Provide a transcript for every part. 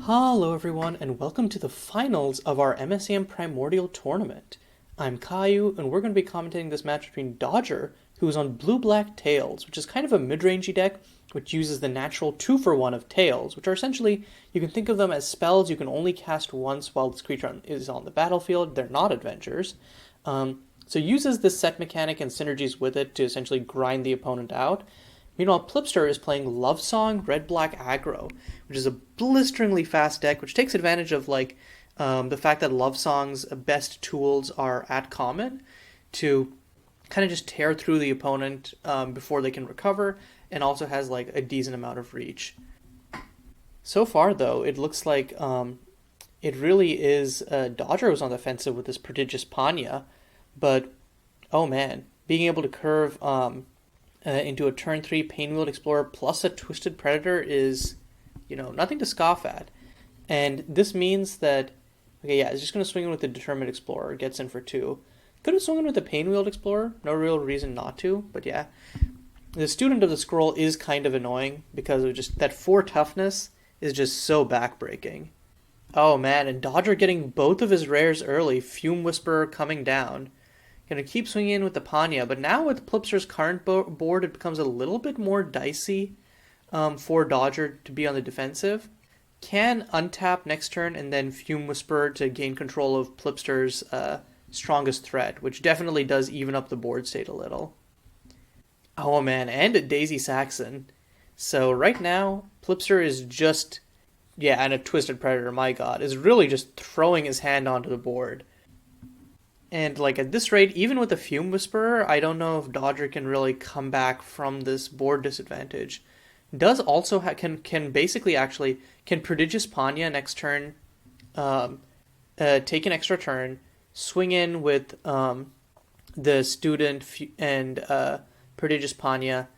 Hello everyone, and welcome to the finals of our MSEM Primordial tournament. I'm Caillou, and we're going to be commentating this match between Dodger, who is on blue-black Tails, which is kind of a mid-rangey deck, which uses the natural 2-for-1 of Tails, which are essentially, you can think of them as spells you can only cast once while this creature is on the battlefield. They're not adventures. So uses this set mechanic and synergies with it to essentially grind the opponent out. Meanwhile, Plipster is playing Love Song Red-Black Aggro, which is a blisteringly fast deck, which takes advantage of the fact that Love Song's best tools are at common to kind of just tear through the opponent before they can recover, and also has like a decent amount of reach. So far, though, it looks like it really is Dodger who's on the offensive with this Prodigious Panya, but oh man, being able to curve into a turn 3 Painwheeled Explorer plus a Twisted Predator is, nothing to scoff at. And this means that, it's just going to swing in with the Determined Explorer, gets in for 2. Could have swung in with the Painwheeled Explorer, no real reason not to, but yeah. The Student of the Scroll is kind of annoying because of just that 4 toughness is just so backbreaking. Oh man, and Dodger getting both of his rares early, Fume Whisperer coming down. Gonna keep swinging in with the Panya, but now with Plipster's current board, it becomes a little bit more dicey for Dodger to be on the defensive. Can untap next turn and then Fume Whisperer to gain control of Plipster's strongest threat, which definitely does even up the board state a little. Oh man, and a Daisy Saxon. So right now, Plipster is just, and a Twisted Predator, my god, is really just throwing his hand onto the board. And at this rate, even with the Fume Whisperer, I don't know if Dodger can really come back from this board disadvantage. Does also can Prodigious Panya next turn, take an extra turn, swing in with the Student and Prodigious Panya,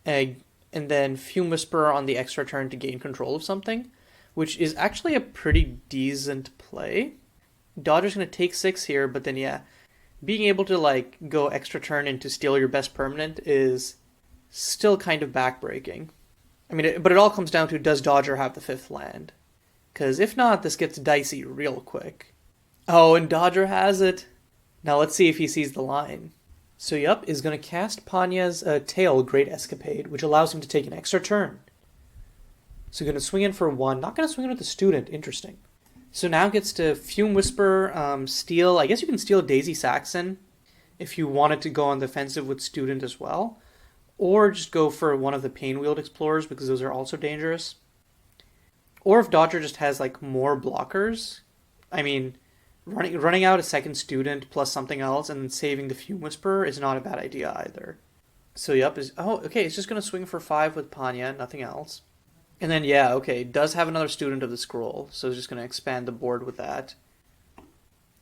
and then Fume Whisperer on the extra turn to gain control of something, which is actually a pretty decent play. Dodger's going to take 6 here, but then being able to go extra turn and to steal your best permanent is still kind of backbreaking. But it all comes down to, does Dodger have the 5th land? Because if not, this gets dicey real quick. Oh, and Dodger has it. Now let's see if he sees the line. So is going to cast Panya's Tail Great Escapade, which allows him to take an extra turn. So going to swing in for 1. Not going to swing in with the Student. Interesting. So now gets to Fume Whisper, steal. I guess you can steal Daisy Saxon if you wanted to go on the offensive with Student as well. Or just go for one of the Painwheeled Explorers because those are also dangerous. Or if Dodger just has more blockers, running out a second Student plus something else and saving the Fume Whisperer is not a bad idea either. So it's just going to swing for 5 with Panya, nothing else. And then, does have another Student of the Scroll, so it's just going to expand the board with that.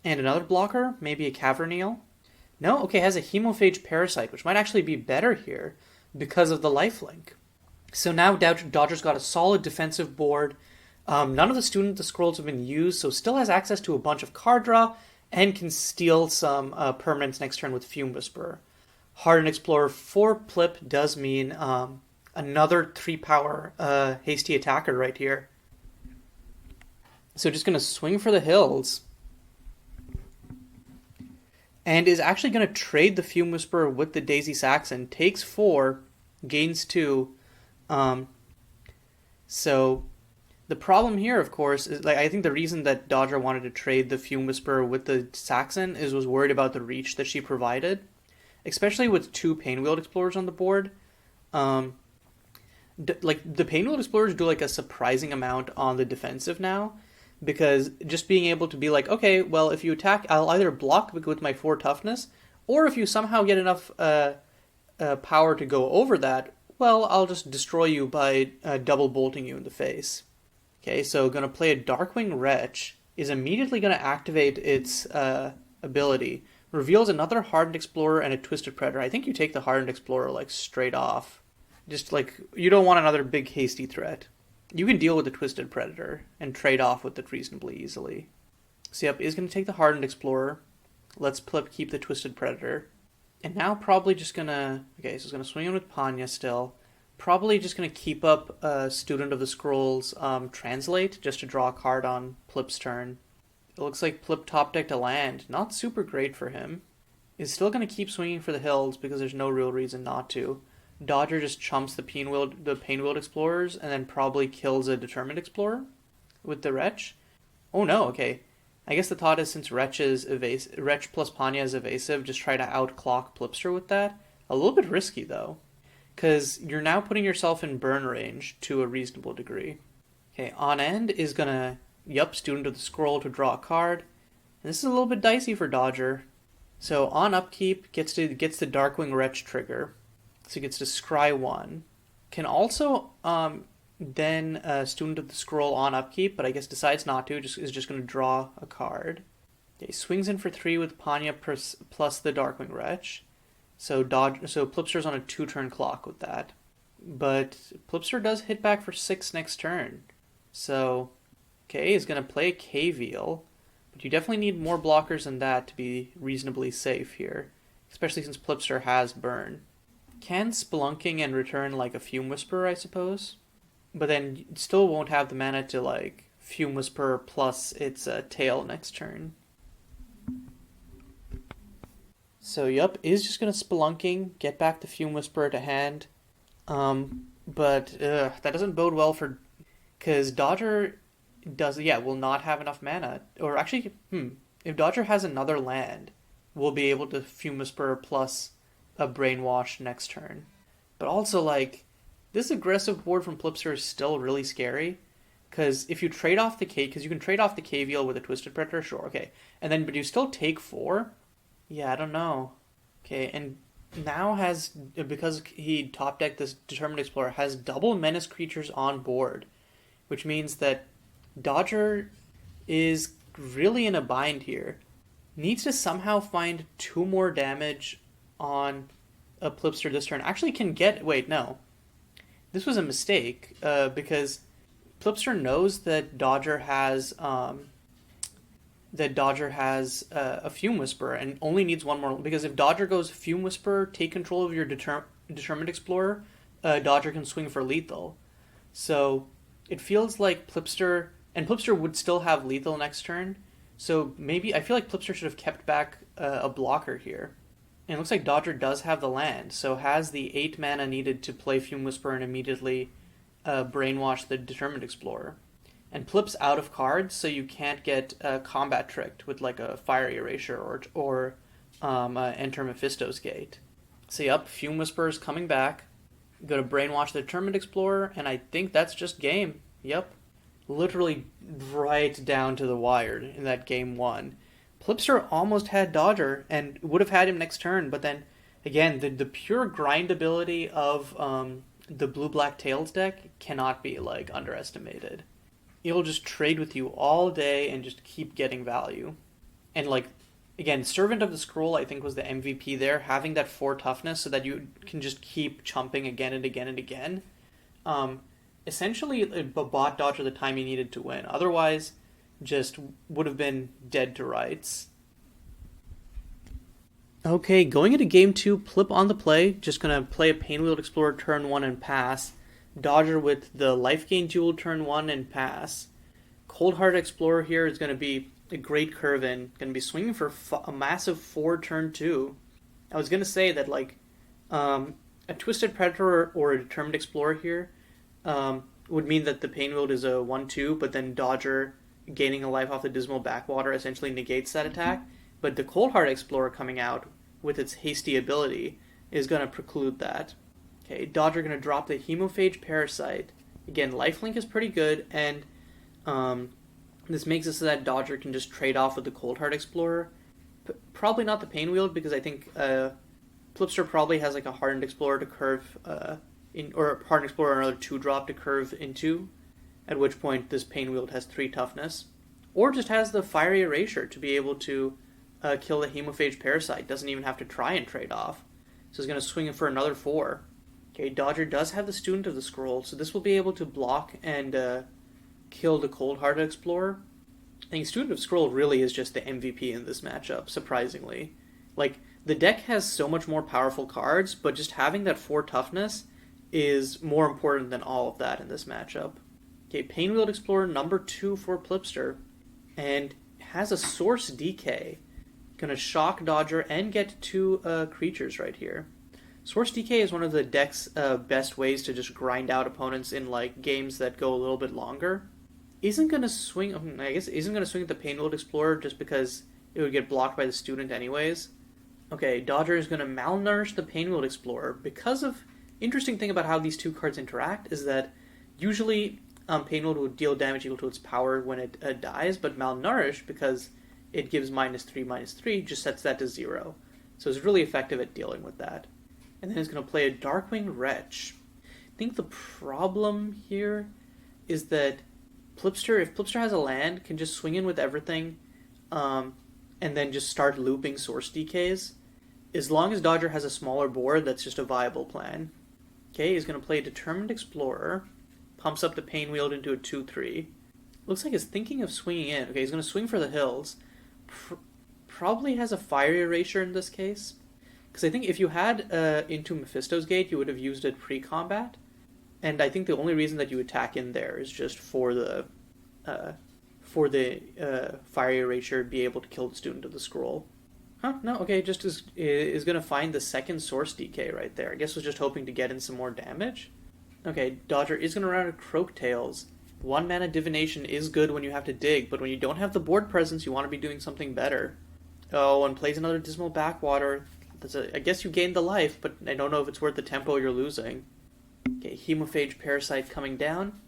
And another blocker, maybe a Caverneel. No, has a Hemophage Parasite, which might actually be better here because of the lifelink. So now Dodger's got a solid defensive board. None of the Student of the Scrolls have been used, so still has access to a bunch of card draw and can steal some permanents next turn with Fume Whisperer. Hardened Explorer for Plip does mean another 3-power hasty attacker right here. So just going to swing for the hills. And is actually going to trade the Fume Whisperer with the Daisy Saxon. Takes 4, gains 2. So the problem here, of course, is I think the reason that Dodger wanted to trade the Fume Whisperer with the Saxon was worried about the reach that she provided. Especially with 2 Painwheeled Explorers on the board. The Painwheeled Explorers do a surprising amount on the defensive now, because just being able to be if you attack, I'll either block with my 4 toughness, or if you somehow get enough power to go over that, I'll just destroy you by double bolting you in the face. Okay, so going to play a Darkwing Wretch, is immediately going to activate its ability, reveals another Hardened Explorer and a Twisted Predator. I think you take the Hardened Explorer straight off. Just you don't want another big hasty threat. You can deal with the Twisted Predator and trade off with it reasonably easily. So is going to take the Hardened Explorer. Let's keep the Twisted Predator. And now probably just going to, so it's going to swing in with Panya still. Probably just going to keep up Student of the Scrolls Translate just to draw a card on Plip's turn. It looks like Plip top decked a land. Not super great for him. Is still going to keep swinging for the hills because there's no real reason not to. Dodger just chumps the Painwheeled Explorers and then probably kills a Determined Explorer with the Wretch. Oh no, okay. I guess the thought is since Wretch plus Panya is evasive, just try to outclock Plipster with that. A little bit risky though, because you're now putting yourself in burn range to a reasonable degree. Okay, on end is gonna Student of the Scroll to draw a card. And this is a little bit dicey for Dodger. So on upkeep gets the Darkwing Wretch trigger. So he gets to scry 1. Can also then Student of the Scroll on upkeep, but I guess decides not to, is just going to draw a card. Okay, swings in for 3 with Panya plus the Darkwing Wretch. So Plipster's on a 2-turn clock with that. But Plipster does hit back for 6 next turn. So, okay, he's going to play a K-Veal, but you definitely need more blockers than that to be reasonably safe here, especially since Plipster has burn. Can Spelunking and return like a Fume Whisperer, I suppose? But then you still won't have the mana to like Fume Whisperer plus its tail next turn. So is just going to Spelunking, get back the Fume Whisperer to hand. But that doesn't bode well for... Because Dodger will not have enough mana. Or actually, if Dodger has another land, we'll be able to Fume Whisperer plus a Brainwash next turn. But also, like, this aggressive board from Plipster is still really scary. Because if you trade off the because you can trade off the K-Veal with a Twisted Predator, sure, okay. But you still take 4? Yeah, I don't know. Okay, and now because he top decked this Determined Explorer, has double menace creatures on board. Which means that Dodger is really in a bind here. Needs to somehow find 2 more damage on a Plipster this turn. Actually can get... Wait, no. This was a mistake, because Plipster knows that Dodger has a Fume Whisperer and only needs 1 more. Because if Dodger goes Fume Whisperer, take control of your Determined Explorer, Dodger can swing for lethal. So it feels like Plipster would still have lethal next turn. So maybe I feel like Plipster should have kept back a blocker here. And it looks like Dodger does have the land, so has the 8 mana needed to play Fume Whisperer and immediately Brainwash the Determined Explorer. And Plip's out of cards, so you can't get combat tricked with like a Fiery Erasure or enter Mephisto's Gate. So Fume Whisperer's coming back. Go to Brainwash the Determined Explorer, and I think that's just game. Literally right down to the wire in that game 1. Plipster almost had Dodger and would have had him next turn, but then, again, the pure grindability of the Blue-Black Tails deck cannot be, like, underestimated. It'll just trade with you all day and just keep getting value. And, like, again, Servant of the Scroll, I think, was the MVP there, having that 4 toughness so that you can just keep chumping again and again and again. Essentially, it bought Dodger the time he needed to win. Otherwise, just would have been dead to rights. Okay, going into game 2, Plip on the play. Just going to play a Painwheeled Explorer turn 1 and pass. Dodger with the Life Gain Jewel turn 1 and pass. Cold-Hearted Explorer here is going to be a great curve in. Going to be swinging for a massive 4 turn 2. I was going to say that, like, a Twisted Predator or a Determined Explorer here would mean that the Painwheeled is a 1-2, but then Dodger gaining a life off the Dismal Backwater essentially negates that attack. But the Cold-Hearted Explorer coming out with its hasty ability is going to preclude that. Okay, Dodger going to drop the Hemophage Parasite. Again, lifelink is pretty good, and this makes it so that Dodger can just trade off with the Cold-Hearted Explorer. Probably not the Painwheeled, because I think Plipster probably has like a Hardened Explorer to curve or a Hardened Explorer another 2-drop to curve into, at which point this Painwheeled has 3 toughness. Or just has the Fiery Erasure to be able to kill the Hemophage Parasite. Doesn't even have to try and trade off. So he's going to swing in for another 4. Okay, Dodger does have the Student of the Scroll, so this will be able to block and kill the Cold-Hearted Explorer. I think Student of Scroll really is just the MVP in this matchup, surprisingly. Like, the deck has so much more powerful cards, but just having that 4 toughness is more important than all of that in this matchup. Okay, Painwheeled Explorer number 2 for Plipster, and has a Source DK. Gonna shock Dodger and get 2 creatures right here. Source DK is one of the deck's best ways to just grind out opponents in like games that go a little bit longer. Isn't gonna swing. I guess isn't gonna swing at the Painwheeled Explorer just because it would get blocked by the student anyways. Okay, Dodger is gonna malnourish the Painwheeled Explorer because of interesting thing about how these two cards interact is that usually Painwheeled would deal damage equal to its power when it dies, but malnourished because it gives -3/-3 just sets that to 0. So it's really effective at dealing with that. And then it's going to play a Darkwing Wretch. I think the problem here is that Plipster, if Plipster has a land, can just swing in with everything and then just start looping Source DKs. As long as Dodger has a smaller board, that's just a viable plan. Okay, he's going to play Determined Explorer. Pumps up the Painwheeled into a 2/3. Looks like he's thinking of swinging in. Okay, he's going to swing for the hills. Probably has a Fiery Erasure in this case. Because I think if you had into Mephisto's Gate, you would have used it pre-combat. And I think the only reason that you attack in there is just for the Fiery Erasure be able to kill the student of the scroll. Huh? No, okay, just is going to find the second Source DK right there. I guess was just hoping to get in some more damage. Okay, Dodger is going to run out of Croaktails. 1 mana Divination is good when you have to dig, but when you don't have the board presence, you want to be doing something better. Oh, and plays another Dismal Backwater. I guess you gained the life, but I don't know if it's worth the tempo you're losing. Okay, Hemophage Parasite coming down,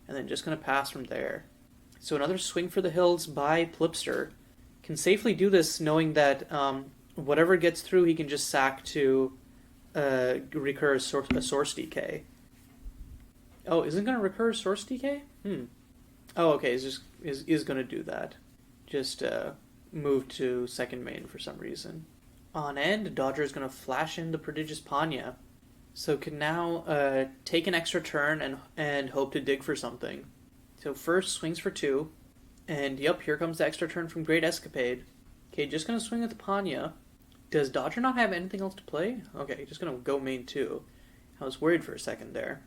and then just going to pass from there. So another Swing for the Hills by Plipster. Can safely do this knowing that whatever gets through, he can just sack to recur a Source DK. Oh, isn't going to recur Source DK? Oh, okay, is going to do that. Just move to second main for some reason. On end, Dodger is going to flash in the Prodigious Panya. So can now take an extra turn and hope to dig for something. So first, swings for 2. And yep, here comes the extra turn from Great Escapade. Okay, just going to swing with the Panya. Does Dodger not have anything else to play? Okay, just going to go main 2. I was worried for a second there.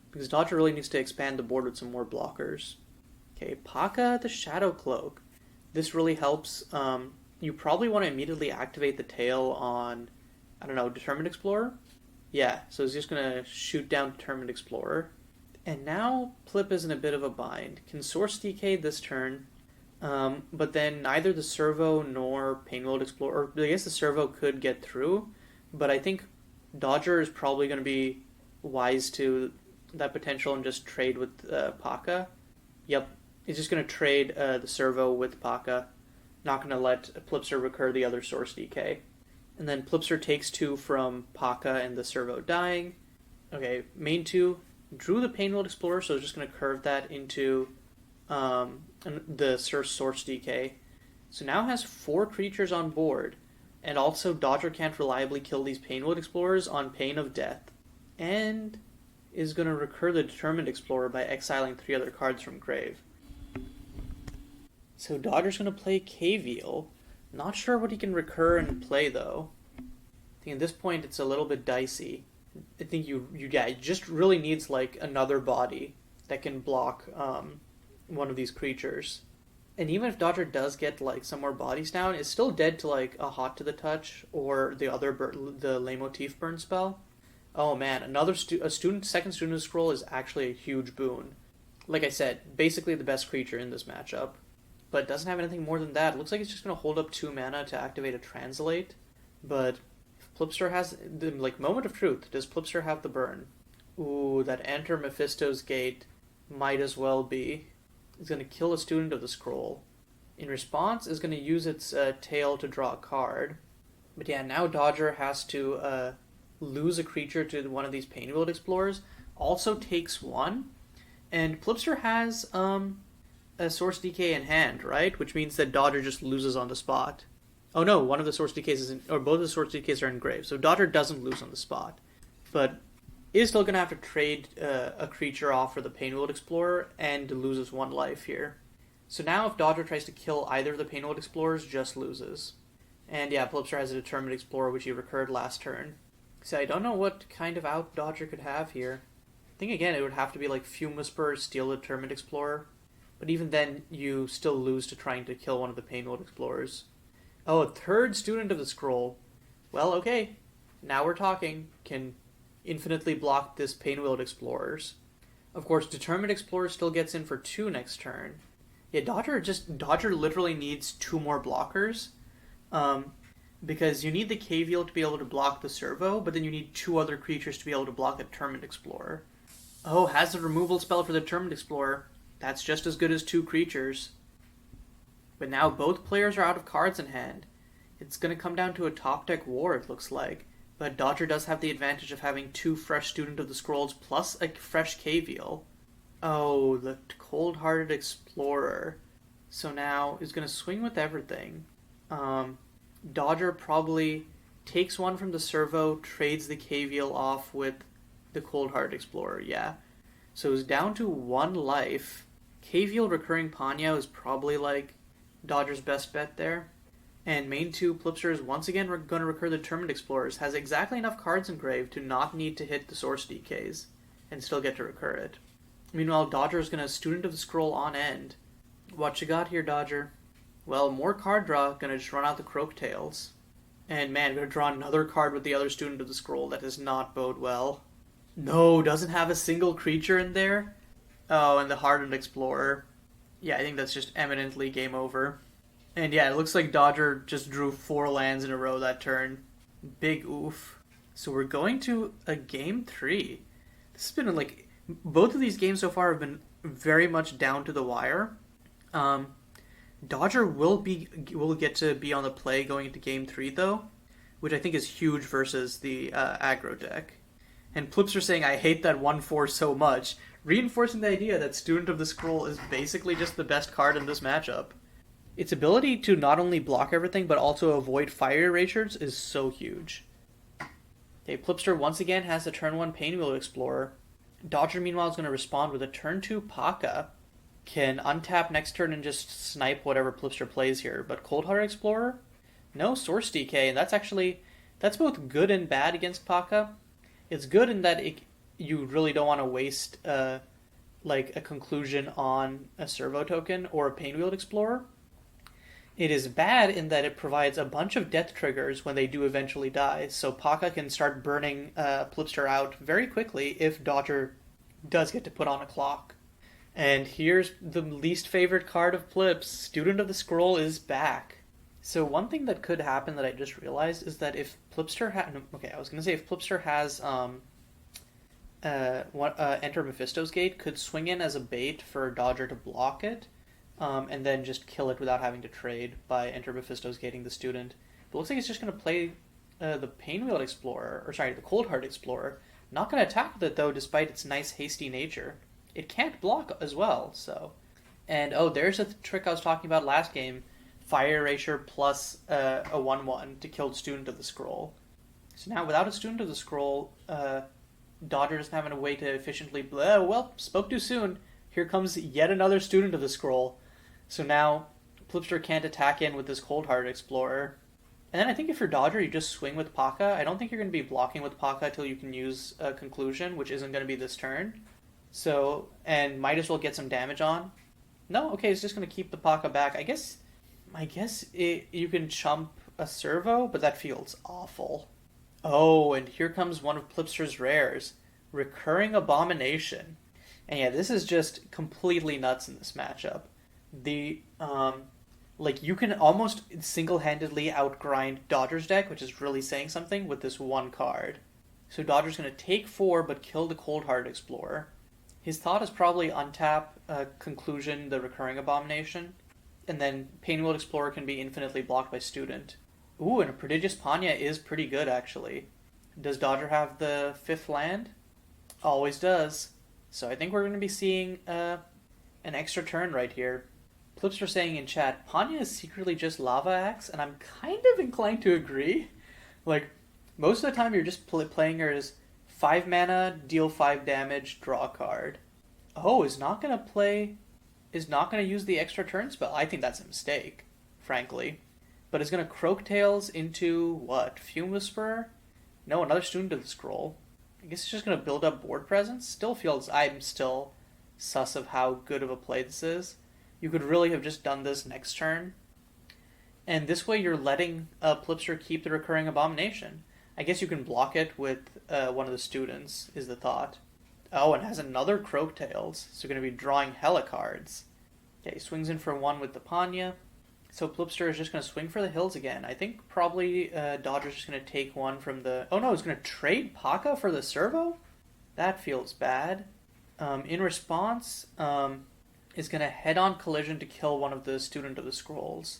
Because Dodger really needs to expand the board with some more blockers. Okay, Paka the Shadow Cloak. This really helps. You probably want to immediately activate the tail on, I don't know, Determined Explorer? Yeah, so he's just going to shoot down Determined Explorer. And now Plip is in a bit of a bind. Can Source DK this turn, but then neither the Servo nor Painwheeled Explorer, or I guess the Servo could get through, but I think Dodger is probably going to be wise to that potential and just trade with Paka. Yep, he's just going to trade the Servo with Paka. Not going to let Plipster recur the other Source DK. And then Plipster takes 2 from Paka and the Servo dying. Okay, main 2, drew the Painwheeled Explorer, so it's just going to curve that into the Source DK. So now has 4 creatures on board, and also Dodger can't reliably kill these Painwheeled Explorers on pain of death. And is going to recur the Determined Explorer by exiling 3 other cards from grave. So Dodger's going to play Caviel. Not sure what he can recur and play, though. I think at this point it's a little bit dicey. I think it just really needs like another body that can block one of these creatures. And even if Dodger does get like some more bodies down, it's still dead to like a Hot to the Touch or the Leitmotif Burn spell. Oh man, another second student scroll is actually a huge boon. Like I said, basically the best creature in this matchup. But it doesn't have anything more than that. It looks like it's just going to hold up 2 mana to activate a Translate. But if Plipster has the moment of truth, does Plipster have the burn? Ooh, that Enter Mephisto's Gate might as well be. It's going to kill a student of the scroll. In response, is going to use its tail to draw a card. But yeah, now Dodger has to lose a creature to one of these Painwheeled Explorers. Also takes 1. And Plipster has a Source DK in hand, right? Which means that Dodger just loses on the spot. Oh no, one of the Source DKs or both of the Source DKs are in grave, so Dodger doesn't lose on the spot. But is still going to have to trade a creature off for the Painwheeled Explorer and loses 1 life here. So now if Dodger tries to kill either of the Painwheeled Explorers, just loses. And yeah, Plipster has a Determined Explorer, which he recurred last turn. So I don't know what kind of out Dodger could have here. I think again it would have to be like Fume Whisperer, Steel Determined Explorer. But even then, you still lose to trying to kill one of the Painwheel Explorers. Oh, a third student of the scroll. Well, okay. Now we're talking. Can infinitely block this Painwheel Explorers. Of course, Determined Explorer still gets in for 2 next turn. Yeah, Dodger literally needs 2 more blockers. Because you need the Cavial to be able to block the Servo, but then you need 2 other creatures to be able to block the Determined Explorer. Oh, has the removal spell for the Determined Explorer. That's just as good as 2 creatures. But now both players are out of cards in hand. It's going to come down to a top deck war, it looks like. But Dodger does have the advantage of having 2 fresh Student of the Scrolls plus a fresh Cavial. Oh, the Cold-Hearted Explorer. So now he's going to swing with everything. Dodger probably takes one from the Servo, trades the Cavial off with the Cold-Hearted Explorer, yeah. So he's down to 1 life. Cavial Recurring Ponyo is probably like Dodger's best bet there. And main 2, Plipster is once again going to recur the Determined Explorers. Has exactly enough cards in grave to not need to hit the Source DKs and still get to recur it. Meanwhile, Dodger is going to Student of the Scroll on end. What you got here, Dodger? Well, more card draw. Going to just run out the Croaktails. And man, going to draw another card with the other Student of the Scroll. That does not bode well. No, doesn't have a single creature in there? Oh, and the Hardened Explorer. Yeah, I think that's just eminently game over. And yeah, it looks like Dodger just drew 4 lands in a row that turn. Big oof. So we're going to a game 3. This has been like... Both of these games so far have been very much down to the wire. Dodger will get to be on the play going into game 3 though, which I think is huge versus the aggro deck. And Plipster saying, I hate that 1/4 so much, reinforcing the idea that Student of the Scroll is basically just the best card in this matchup. Its ability to not only block everything, but also avoid fire erasures is so huge. Okay, Plipster once again has the turn 1 Painwheel Explorer. Dodger, meanwhile, is going to respond with a turn 2 Paka. Can untap next turn and just snipe whatever Plipster plays here. But Cold-Hearted Explorer? No Source DK, and that's both good and bad against Paka. It's good in that you really don't want to waste like a conclusion on a Servo token or a Painwheel Explorer. It is bad in that it provides a bunch of death triggers when they do eventually die, so Paka can start burning Plipster out very quickly if Dodger does get to put on a clock. And here's the least favorite card of Plips. Student of the Scroll is back. So one thing that could happen that I just realized is that if Plipster if Plipster has Enter Mephisto's Gate, could swing in as a bait for Dodger to block it, and then just kill it without having to trade by Enter Mephisto's Gating the Student. But it looks like it's just going to play the Painwheel Explorer, the Cold-Hearted Explorer. Not going to attack with it though, despite its nice hasty nature. It can't block as well, so. And there's a trick I was talking about last game. Fire Erasure plus a 1/1 to kill Student of the Scroll. So now without a Student of the Scroll, Dodger doesn't have a way to efficiently... spoke too soon. Here comes yet another Student of the Scroll. So now Plipster can't attack in with this Cold-Hearted Explorer. And then I think if you're Dodger, you just swing with Paka. I don't think you're going to be blocking with Paka until you can use a Conclusion, which isn't going to be this turn. So, and might as well get some damage on. No, okay, it's just going to keep the Paka back. I guess you can chump a Servo, but that feels awful. Oh, and here comes one of Plipster's rares. Recurring Abomination. And yeah, this is just completely nuts in this matchup. You can almost single-handedly outgrind Dodger's deck, which is really saying something, with this one card. So Dodger's going to take 4, but kill the Cold-Hearted Explorer. His thought is probably untap, Conclusion, the Recurring Abomination, and then Painwheel Explorer can be infinitely blocked by Student. Ooh, and a Prodigious Panya is pretty good, actually. Does Dodger have the 5th land? Always does. So I think we're going to be seeing an extra turn right here. Plipster saying in chat, Panya is secretly just Lava Axe, and I'm kind of inclined to agree. Most of the time you're just playing her as 5 mana, deal 5 damage, draw a card. Oh, is not going to use the extra turn spell. I think that's a mistake, frankly. But is going to Croaktails into what? Fume Whisperer? No, another student to the scroll. I guess it's just going to build up board presence. Still feels I'm still sus of how good of a play this is. You could really have just done this next turn. And this way you're letting Plipster keep the recurring abomination. I guess you can block it with one of the students, is the thought. Oh, and has another Croaktails, so you're going to be drawing hella cards. Okay, he swings in for one with the Panya. So Plipster is just going to swing for the hills again. I think probably Dodger's just going to take one from the... Oh no, he's going to trade Paka for the servo? That feels bad. In response, is going to head-on collision to kill one of the student of the scrolls.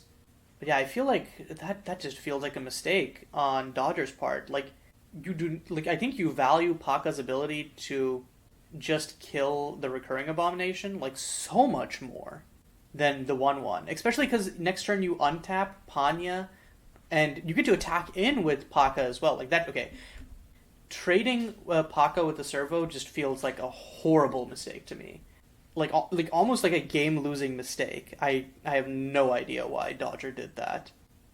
But yeah, I feel like that just feels like a mistake on Dodger's part. Like, you do... Like, I think you value Paka's ability to just kill the recurring abomination, like, so much more than the 1/1. Especially because next turn you untap Panya, and you get to attack in with Paka as well. Like that, okay. Trading Paka with the servo just feels like a horrible mistake to me. Like almost like a game-losing mistake. I have no idea why Dodger did that.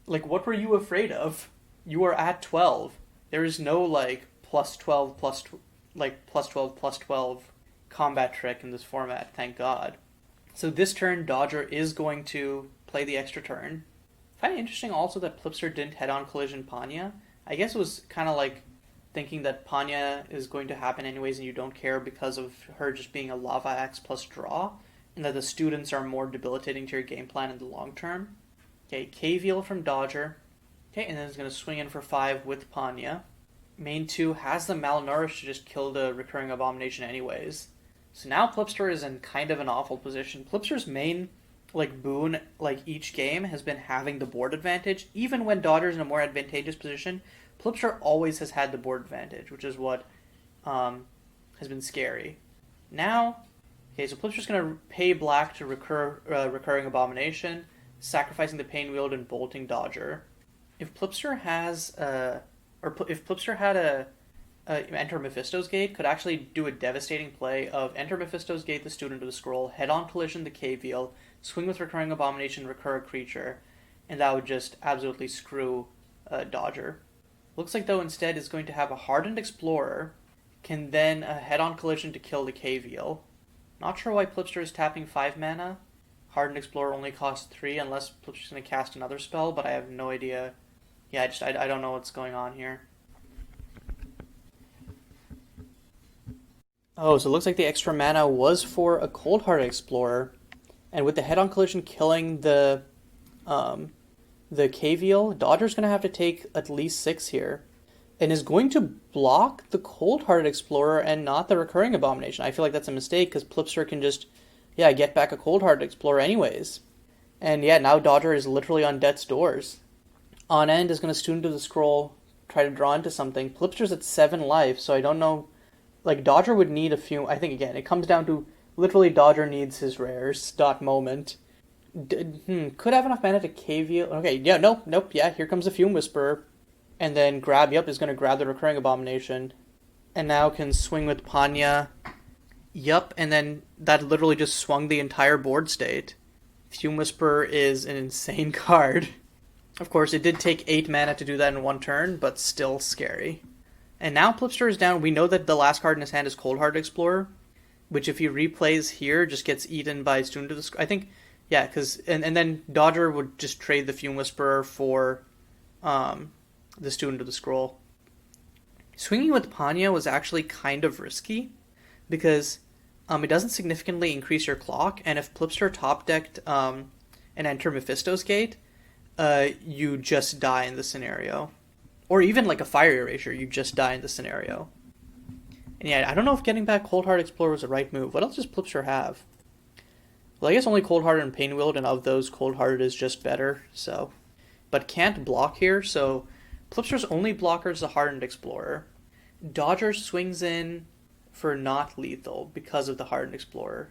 Like, what were you afraid of? You are at 12. There is no, like, plus 12, plus 12, plus 12 combat trick in this format, thank God. So this turn, Dodger is going to play the extra turn. I find it interesting also that Plipster didn't head-on collision Panya. I guess it was kind of like thinking that Panya is going to happen anyways and you don't care because of her just being a Lava Axe plus draw, and that the students are more debilitating to your game plan in the long term. Okay, K-Veal from Dodger. Okay, and then it's going to swing in for 5 with Panya. Main 2 has the Malnourished to just kill the recurring abomination anyways. So now Plipster is in kind of an awful position. Plipster's main boon each game has been having the board advantage. Even when Dodger's in a more advantageous position, Plipster always has had the board advantage, which is what has been scary. Now, okay, so Plipster's going to pay black to recurring abomination, sacrificing the Pain Wield and bolting Dodger. If Plipster has if Plipster had a Enter Mephisto's Gate, could actually do a devastating play of Enter Mephisto's Gate, the student of the scroll, head-on collision the K-Veal, swing with recurring abomination, recur a creature, and that would just absolutely screw Dodger. Looks like, though, instead is going to have a Hardened Explorer, can then head-on collision to kill the K-Veal. Not sure why Plipster is tapping 5 mana. Hardened Explorer only costs 3 unless Plipster's going to cast another spell, but I have no idea. Yeah, I don't know what's going on here. Oh, so it looks like the extra mana was for a Cold-Hearted Explorer, and with the head-on collision killing the K-Veal, Dodger's going to have to take at least 6 here, and is going to block the Cold-Hearted Explorer and not the Recurring Abomination. I feel like that's a mistake, because Plipster can just, get back a Cold-Hearted Explorer anyways. And now Dodger is literally on death's doors. On end is going to Student of the Scroll, try to draw into something. Plipster's at 7 life, so I don't know. Dodger would need a few... I think, again, it comes down to literally Dodger needs his rares. Moment. Could have enough mana to K-Veal. Okay, nope, here comes the Fume Whisperer. And then is going to grab the Recurring Abomination. And now can swing with Panya. Yup, and then that literally just swung the entire board state. Fume Whisperer is an insane card. Of course, it did take 8 mana to do that in one turn, but still scary. And now Plipster is down. We know that the last card in his hand is Cold-Hearted Explorer, which if he replays here, just gets eaten by Student of the Scroll. I think, because and then Dodger would just trade the Fume Whisperer for the Student of the Scroll. Swinging with Panya was actually kind of risky, because it doesn't significantly increase your clock, and if Plipster top-decked an Enter Mephisto's Gate, you just die in the scenario. Or even like a Fire Erasure, you just die in the scenario. And I don't know if getting back Cold-Hearted Explorer was the right move. What else does Plipster have? Well, I guess only Cold-Hearted and Pain Wield, and of those, Cold-Hearted is just better, so... But can't block here, so Plipster's only blocker is the Hardened Explorer. Dodger swings in for not lethal because of the Hardened Explorer.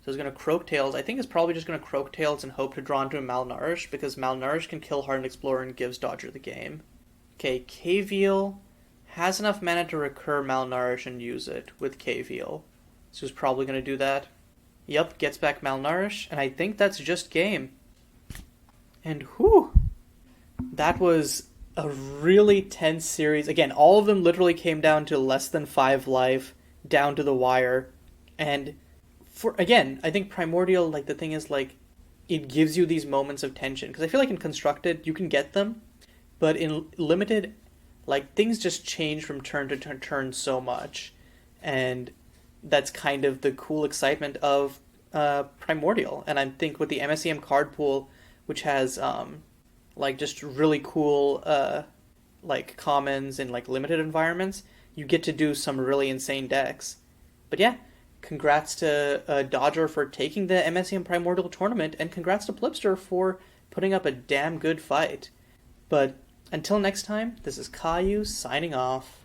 So he's going to Croaktails. I think it's probably just going to Croaktails and hope to draw into a Malnourished, because Malnourished can kill Hardened Explorer and gives Dodger the game. Okay, K-Veal has enough mana to recur Malnourish and use it with K-Veal. So he's probably going to do that. Yep, gets back Malnourish, and I think that's just game. And whew! That was a really tense series. Again, all of them literally came down to less than 5 life, down to the wire. And for again, I think Primordial, like the thing is like it gives you these moments of tension because I feel like in constructed you can get them, but in limited, like things just change from turn to turn so much, and that's kind of the cool excitement of Primordial. And I think with the MSEM card pool, which has like just really cool like commons in like limited environments, you get to do some really insane decks. But yeah, congrats to Dodger for taking the MSEM Primordial tournament, and congrats to Plipster for putting up a damn good fight. But until next time, this is Caillou signing off.